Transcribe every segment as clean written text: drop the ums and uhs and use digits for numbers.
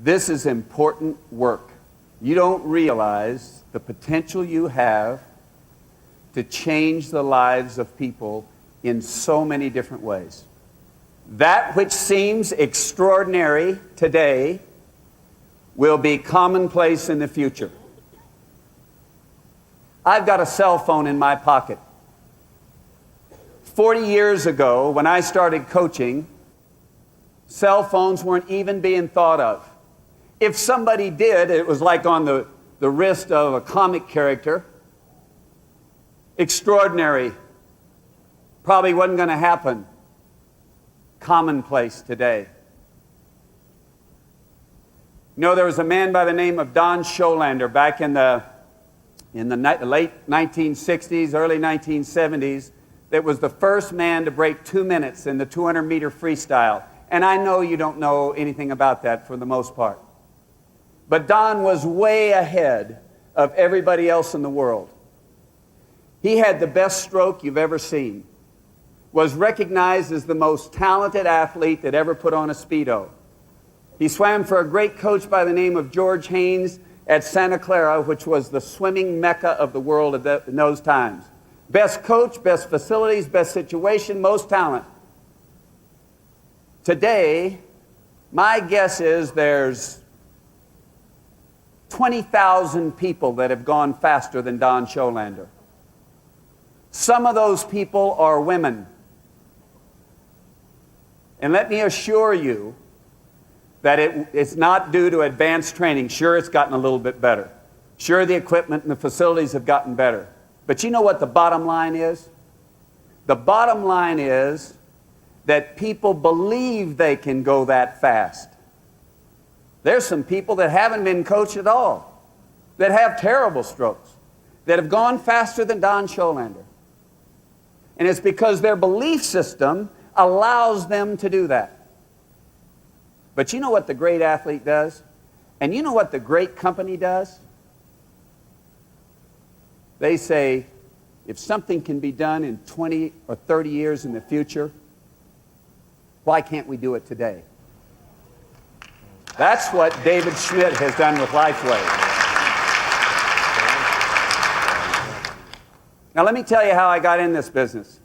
This is important work. You don't realize the potential you have to change the lives of people in so many different ways. That which seems extraordinary today will be commonplace in the future. I've got a cell phone in my pocket. 40 years ago, when I started coaching, cell phones weren't even being thought of. If somebody did, it was like on the wrist of a comic character. Extraordinary. Probably wasn't going to happen. Commonplace today. You know, there was a man by the name of Don Scholander back in the late 1960s, early 1970s, that was the first man to break 2 minutes in the 200-meter freestyle. And I know you don't know anything about that for the most part. But Don was way ahead of everybody else in the world. He had the best stroke you've ever seen, was recognized as the most talented athlete that ever put on a Speedo. He swam for a great coach by the name of George Haynes at Santa Clara, which was the swimming mecca of the world in those times. Best coach, best facilities, best situation, most talent. Today, my guess is there's 20,000 people that have gone faster than Don Scholander. Some of those people are women. And let me assure you that it's not due to advanced training. Sure, it's gotten a little bit better. Sure, the equipment and the facilities have gotten better. But you know what the bottom line is? The bottom line is that people believe they can go that fast. There's some people that haven't been coached at all, that have terrible strokes, that have gone faster than Don Scholander. And it's because their belief system allows them to do that. But you know what the great athlete does? And you know what the great company does? They say, if something can be done in 20 or 30 years in the future, why can't we do it today? That's what David Schmidt has done with LifeWave. Now let me tell you how I got in this business.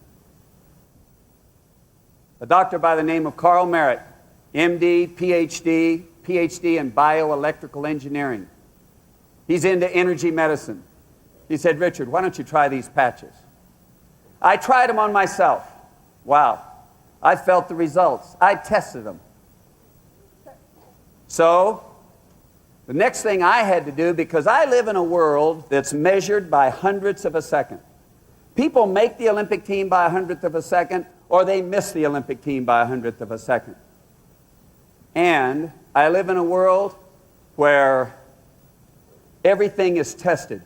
A doctor by the name of Carl Merritt, MD, PhD in bioelectrical engineering. He's into energy medicine. He said, Richard, why don't you try these patches? I tried them on myself. Wow. I felt the results. I tested them. So, the next thing I had to do, because I live in a world that's measured by hundredths of a second. People make the Olympic team by a hundredth of a second, or they miss the Olympic team by a hundredth of a second. And I live in a world where everything is tested.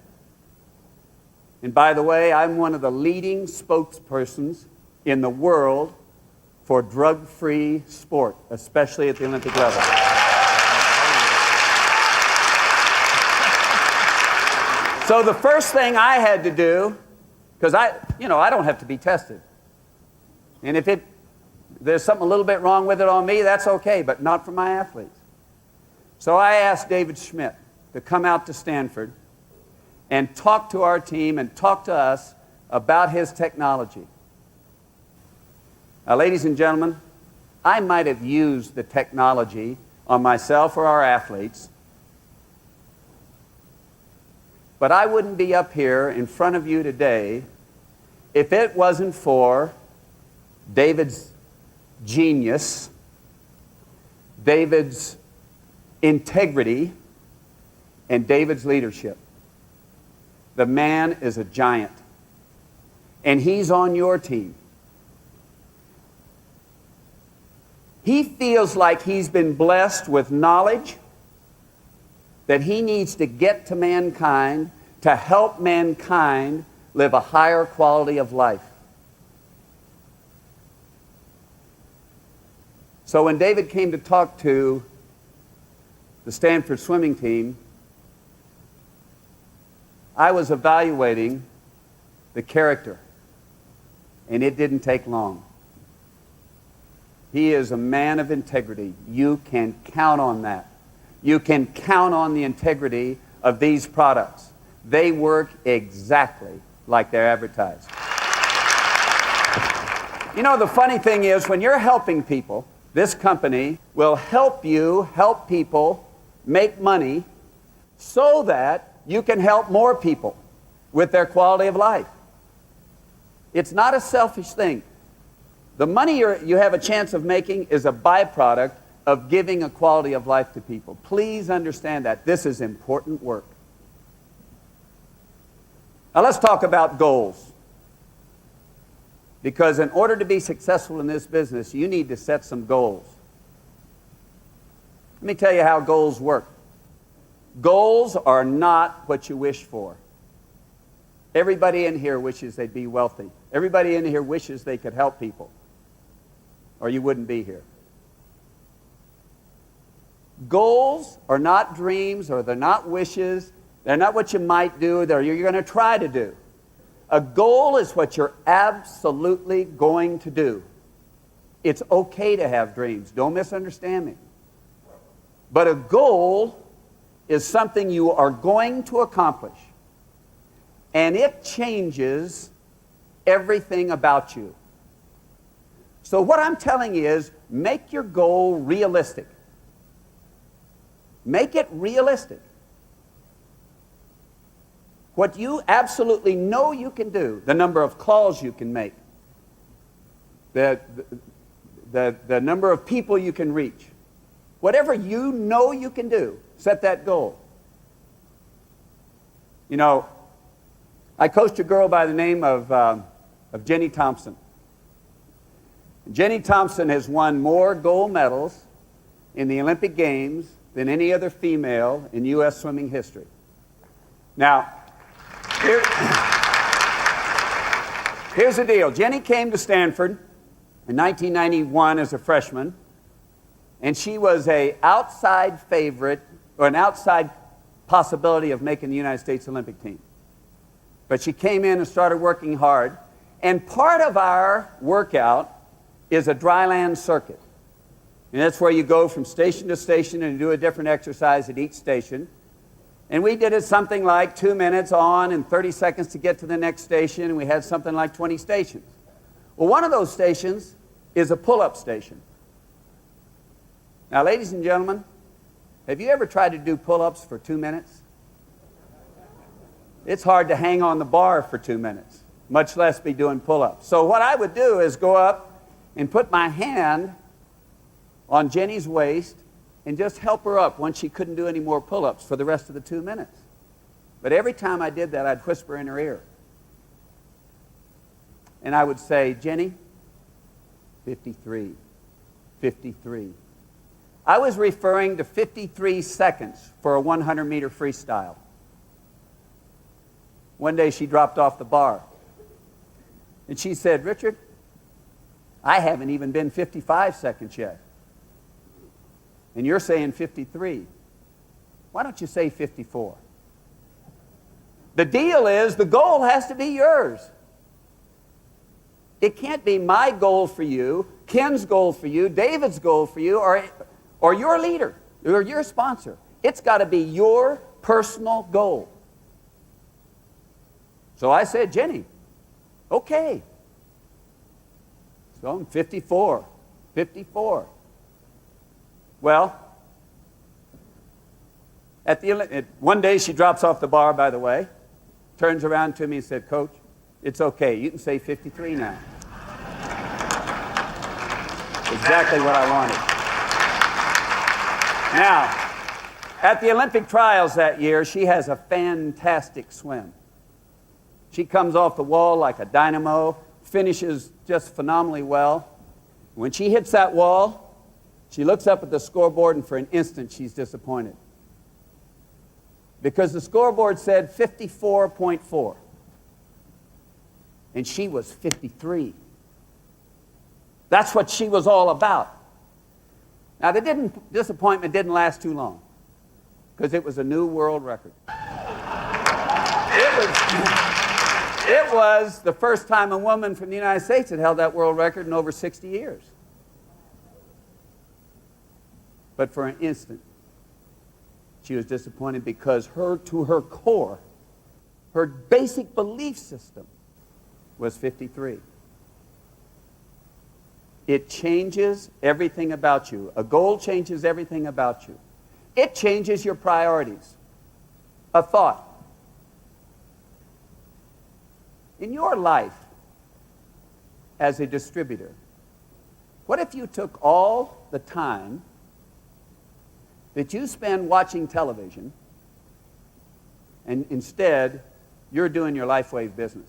And by the way, I'm one of the leading spokespersons in the world for drug-free sport, especially at the Olympic level. So the first thing I had to do, because I don't have to be tested. And if there's something a little bit wrong with it on me, that's okay, but not for my athletes. So I asked David Schmidt to come out to Stanford and talk to our team and talk to us about his technology. Now, ladies and gentlemen, I might have used the technology on myself or our athletes, but I wouldn't be up here in front of you today if it wasn't for David's genius, David's integrity, and David's leadership. The man is a giant, and he's on your team. He feels like he's been blessed with knowledge that he needs to get to mankind to help mankind live a higher quality of life. So when David came to talk to the Stanford swimming team, I was evaluating the character, and it didn't take long. He is a man of integrity. You can count on that. You can count on the integrity of these products. They work exactly like they're advertised. You know, the funny thing is, when you're helping people, this company will help you help people make money so that you can help more people with their quality of life. It's not a selfish thing. The money you have a chance of making is a byproduct of giving a quality of life to people. Please understand that. This is important work. Now let's talk about goals. Because in order to be successful in this business, you need to set some goals. Let me tell you how goals work. Goals are not what you wish for. Everybody in here wishes they'd be wealthy. Everybody in here wishes they could help people, or you wouldn't be here. Goals are not dreams, or they're not wishes. They're not what you might do, they're you're going to try to do. A goal is what you're absolutely going to do. It's okay to have dreams. Don't misunderstand me. But a goal is something you are going to accomplish. And it changes everything about you. So what I'm telling you is, make your goal realistic. Make it realistic. What you absolutely know you can do, the number of calls you can make, the number of people you can reach, whatever you know you can do, set that goal. You know, I coached a girl by the name of Jenny Thompson. Jenny Thompson has won more gold medals in the Olympic Games than any other female in U.S. swimming history. Now, here's the deal. Jenny came to Stanford in 1991 as a freshman, and she was an outside favorite, or an outside possibility of making the United States Olympic team. But she came in and started working hard, and part of our workout is a dry land circuit. And that's where you go from station to station and do a different exercise at each station. And we did it something like 2 minutes on and 30 seconds to get to the next station, and we had something like 20 stations. Well, one of those stations is a pull-up station. Now, ladies and gentlemen, have you ever tried to do pull-ups for 2 minutes? It's hard to hang on the bar for 2 minutes, much less be doing pull-ups. So what I would do is go up and put my hand on Jenny's waist and just help her up once she couldn't do any more pull-ups for the rest of the 2 minutes. But every time I did that, I'd whisper in her ear. And I would say, Jenny, 53, 53. I was referring to 53 seconds for a 100-meter freestyle. One day she dropped off the bar. And she said, Richard, I haven't even been 55 seconds yet. And you're saying 53. Why don't you say 54? The deal is, the goal has to be yours. It can't be my goal for you, Ken's goal for you, David's goal for you, or your leader, or your sponsor. It's got to be your personal goal. So I said, Jenny, okay. So I'm 54, 54. Well, one day she drops off the bar, by the way, turns around to me and said, Coach, it's okay. You can say 53 now. Exactly what I wanted. Now, at the Olympic trials that year, she has a fantastic swim. She comes off the wall like a dynamo, finishes just phenomenally well. When she hits that wall, she looks up at the scoreboard, and for an instant, she's disappointed. Because the scoreboard said 54.4. And she was 53. That's what she was all about. Now, the disappointment didn't last too long, because it was a new world record. It was the first time a woman from the United States had held that world record in over 60 years. But for an instant, She was disappointed because to her core, her basic belief system was 53. It changes everything about you. A goal changes everything about you. It changes your priorities. A thought. In your life as a distributor, what if you took all the time that you spend watching television and instead you're doing your LifeWave business?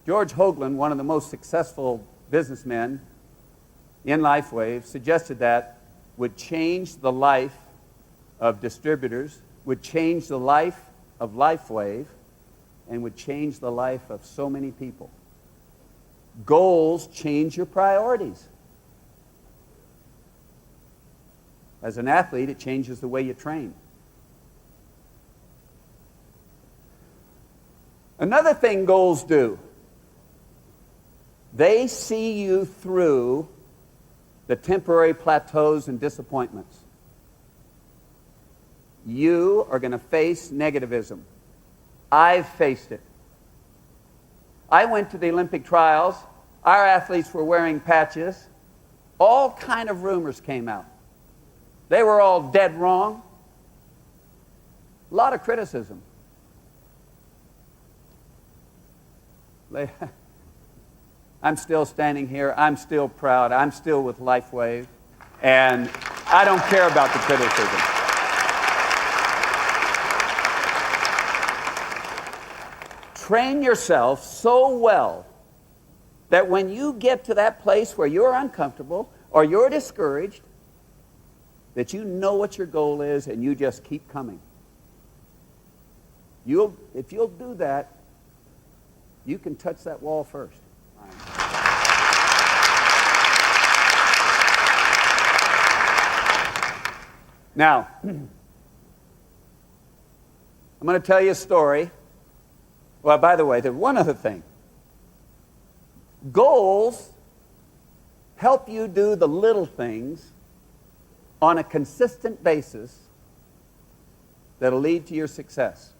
George Hoagland, one of the most successful businessmen in LifeWave, suggested that would change the life of distributors, would change the life of LifeWave, and would change the life of so many people. Goals change your priorities. As an athlete, it changes the way you train. Another thing goals do, they see you through the temporary plateaus and disappointments. You are going to face negativism. I've faced it. I went to the Olympic trials. Our athletes were wearing patches. All kind of rumors came out. They were all dead wrong. A lot of criticism. I'm still standing here. I'm still proud. I'm still with LifeWave. And I don't care about the criticism. Train yourself so well that when you get to that place where you're uncomfortable or you're discouraged, that you know what your goal is and you just keep coming. If you'll do that, you can touch that wall first. Now, I'm going to tell you a story. Well, by the way, there's one other thing. Goals help you do the little things on a consistent basis that'll lead to your success.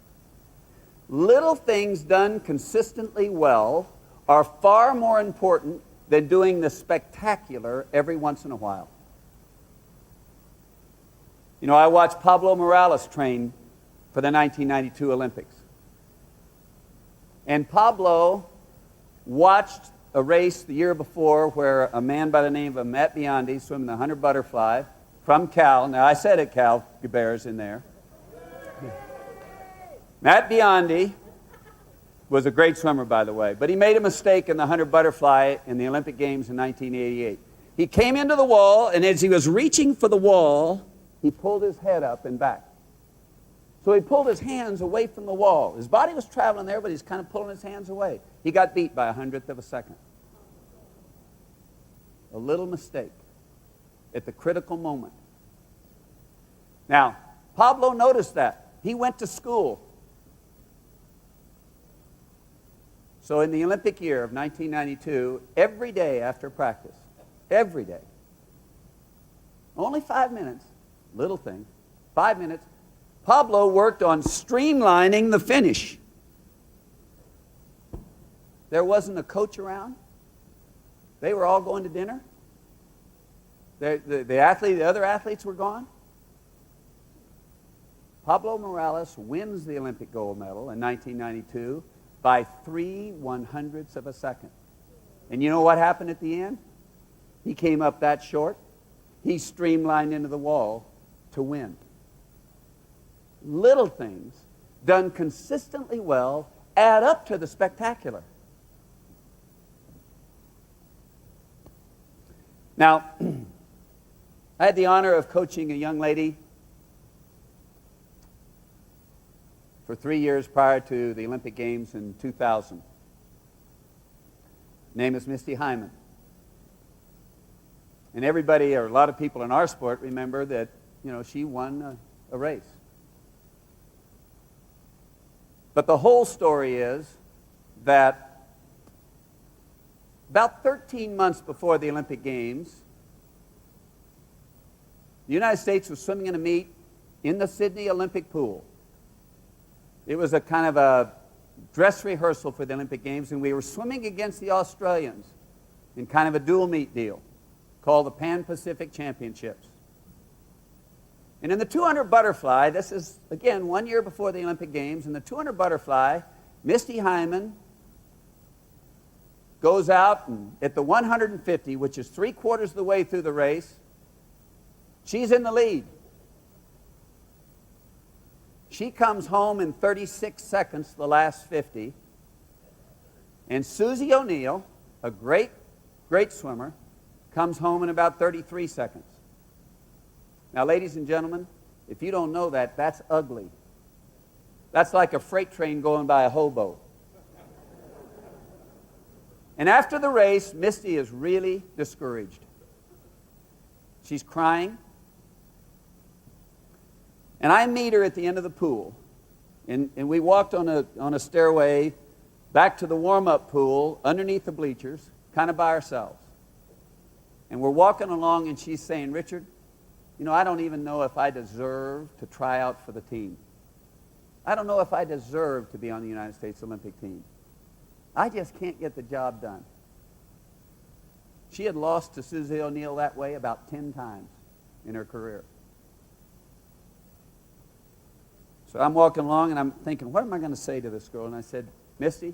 Little things done consistently well are far more important than doing the spectacular every once in a while. You know, I watched Pablo Morales train for the 1992 Olympics. And Pablo watched a race the year before where a man by the name of Matt Biondi swimming the 100 butterfly from Cal. Now, I said it, Cal. Guber's in there. Matt Biondi was a great swimmer, by the way, but he made a mistake in the 100 butterfly in the Olympic Games in 1988. He came into the wall, and as he was reaching for the wall, he pulled his head up and back. So he pulled his hands away from the wall. His body was traveling there, but he's kind of pulling his hands away. He got beat by 100th of a second. A little mistake at the critical moment. Now, Pablo noticed that. He went to school. So in the Olympic year of 1992, every day after practice, every day, only 5 minutes, little thing, 5 minutes, Pablo worked on streamlining the finish. There wasn't a coach around. They were all going to dinner. The other athletes were gone. Pablo Morales wins the Olympic gold medal in 1992 by 3/100ths of a second. And you know what happened at the end? He came up that short. He streamlined into the wall to win. Little things done consistently well add up to the spectacular. Now, I had the honor of coaching a young lady for 3 years prior to the Olympic Games in 2000. Her name is Misty Hyman. And everybody, or a lot of people in our sport, remember that, you know, she won a race. But the whole story is that about 13 months before the Olympic Games, The United States was swimming in a meet in the Sydney Olympic pool. It was a kind of a dress rehearsal for the Olympic Games, and we were swimming against the Australians in kind of a dual meet deal called the Pan-Pacific Championships. And in the 200 butterfly, this is, again, 1 year before the Olympic Games, in the 200 butterfly, Misty Hyman goes out and at the 150, which is 3/4 of the way through the race, she's in the lead. She comes home in 36 seconds, the last 50. And Susie O'Neill, a great swimmer, comes home in about 33 seconds. Now, ladies and gentlemen, if you don't know that, that's ugly. That's like a freight train going by a hobo. And after the race, Misty is really discouraged. She's crying. And I meet her at the end of the pool. And we walked on a stairway back to the warm-up pool underneath the bleachers, kind of by ourselves. And we're walking along, and she's saying, Richard, you know, I don't even know if I deserve to try out for the team. I don't know if I deserve to be on the United States Olympic team. I just can't get the job done. She had lost to Susie O'Neill that way about 10 times in her career. So I'm walking along, and I'm thinking, what am I going to say to this girl? And I said, Misty,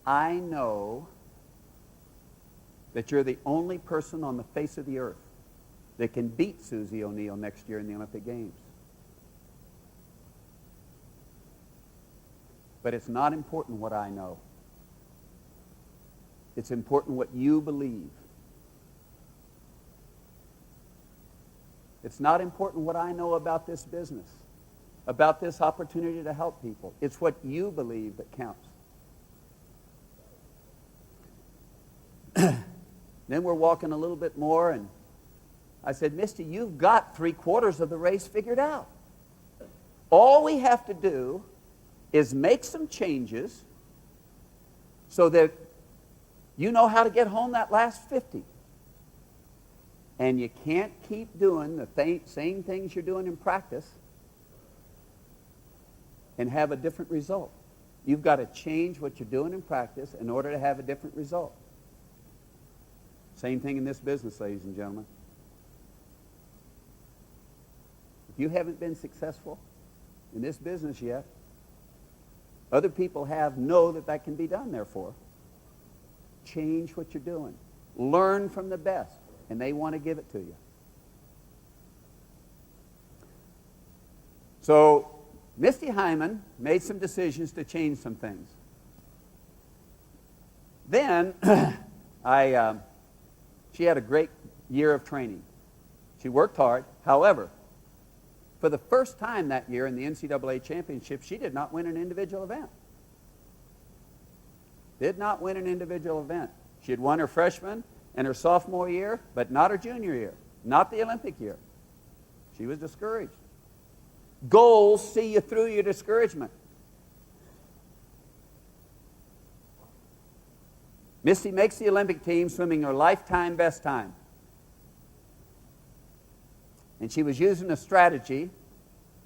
I know that you're the only person on the face of the earth that can beat Susie O'Neill next year in the Olympic Games. But it's not important what I know. It's important what you believe. It's not important what I know about this business, about this opportunity to help people. It's what you believe that counts. Then we're walking a little bit more, and I said, Misty, you've got 3/4 of the race figured out. All we have to do is make some changes so that you know how to get home that last 50. And you can't keep doing the same things you're doing in practice and have a different result. You've got to change what you're doing in practice in order to have a different result. Same thing in this business, ladies and gentlemen. If you haven't been successful in this business yet, other people know that can be done, therefore. Change what you're doing. Learn from the best, and they want to give it to you. So Misty Hyman made some decisions to change some things. Then she had a great year of training. She worked hard. However, for the first time that year in the NCAA championship, she did not win an individual event. Did not win an individual event. She had won her freshman and her sophomore year, but not her junior year, not the Olympic year. She was discouraged. Goals see you through your discouragement. Misty makes the Olympic team swimming her lifetime best time. And she was using a strategy,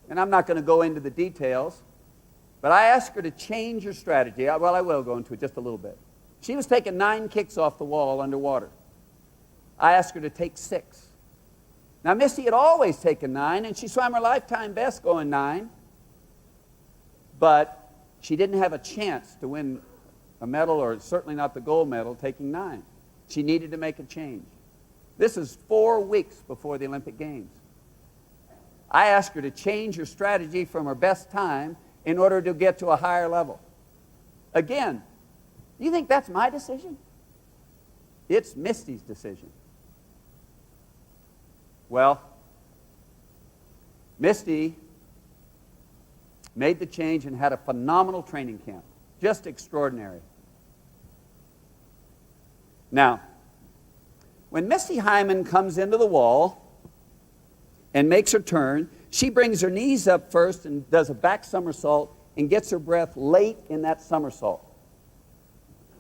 and I'm not going to go into the details, but I asked her to change her strategy. Well, I will go into it just a little bit. She was taking 9 kicks off the wall underwater. I asked her to take 6. Now, Misty had always taken 9, and she swam her lifetime best going 9, but she didn't have a chance to win a medal, or certainly not the gold medal, taking 9. She needed to make a change. This is 4 weeks before the Olympic Games. I asked her to change her strategy from her best time in order to get to a higher level. Again, do you think that's my decision? It's Misty's decision. Well, Misty made the change and had a phenomenal training camp. Just extraordinary. Now, when Misty Hyman comes into the wall and makes her turn, she brings her knees up first and does a back somersault and gets her breath late in that somersault.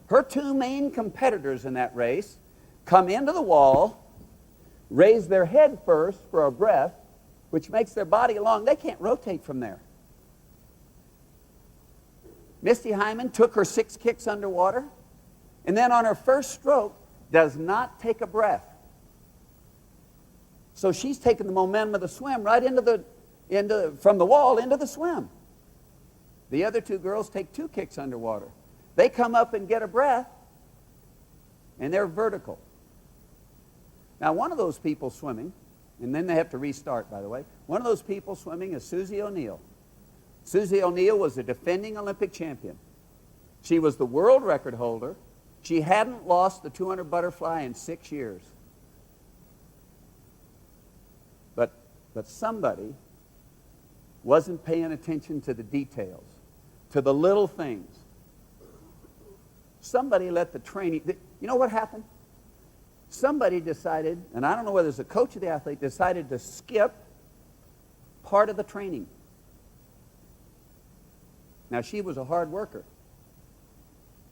Her 2 main competitors in that race come into the wall, raise their head first for a breath, which makes their body long. They can't rotate from there. Misty Hyman took her 6 kicks underwater, and then on her first stroke, does not take a breath. So she's taking the momentum of the swim right from the wall into the swim. The other 2 girls take 2 kicks underwater. They come up and get a breath, and they're vertical. Now, one of those people swimming, and then they have to restart, by the way. One of those people swimming is Susie O'Neill. Susie O'Neill was a defending Olympic champion. She was the world record holder. She hadn't lost the 200 butterfly in 6 years. But somebody wasn't paying attention to the details, to the little things. Somebody let the training... You know what happened? Somebody decided, and I don't know whether it's the coach or the athlete, decided to skip part of the training. Now, she was a hard worker.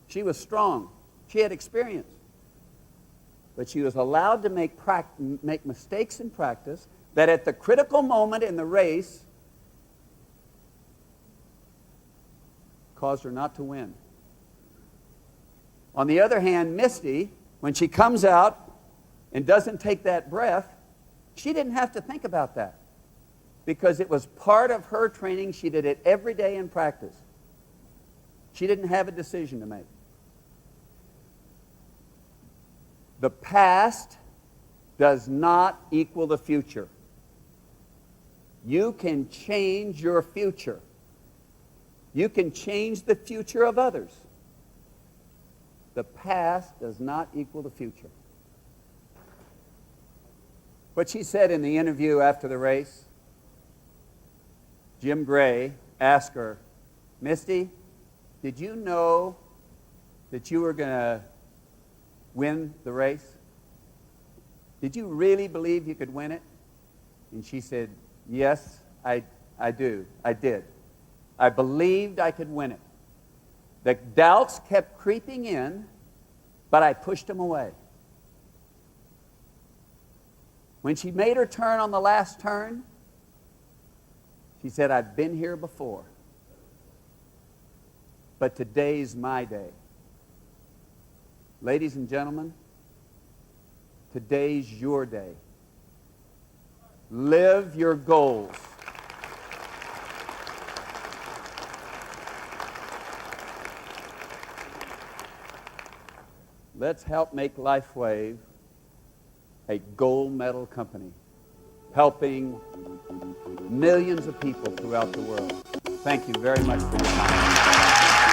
She was strong. She had experience. But she was allowed to make mistakes in practice that at the critical moment in the race caused her not to win. On the other hand, Misty, when she comes out and doesn't take that breath, she didn't have to think about that because it was part of her training. She did it every day in practice. She didn't have a decision to make. The past does not equal the future. You can change your future. You can change the future of others. The past does not equal the future. What she said in the interview after the race, Jim Gray asked her, Misty, did you know that you were going to win the race? Did you really believe you could win it? And she said, yes, I do. I did. I believed I could win it. The doubts kept creeping in, but I pushed them away. When she made her turn on the last turn, she said, I've been here before, but today's my day. Ladies and gentlemen, today's your day. Live your goals. Let's help make LifeWave a gold medal company, helping millions of people throughout the world. Thank you very much for your time.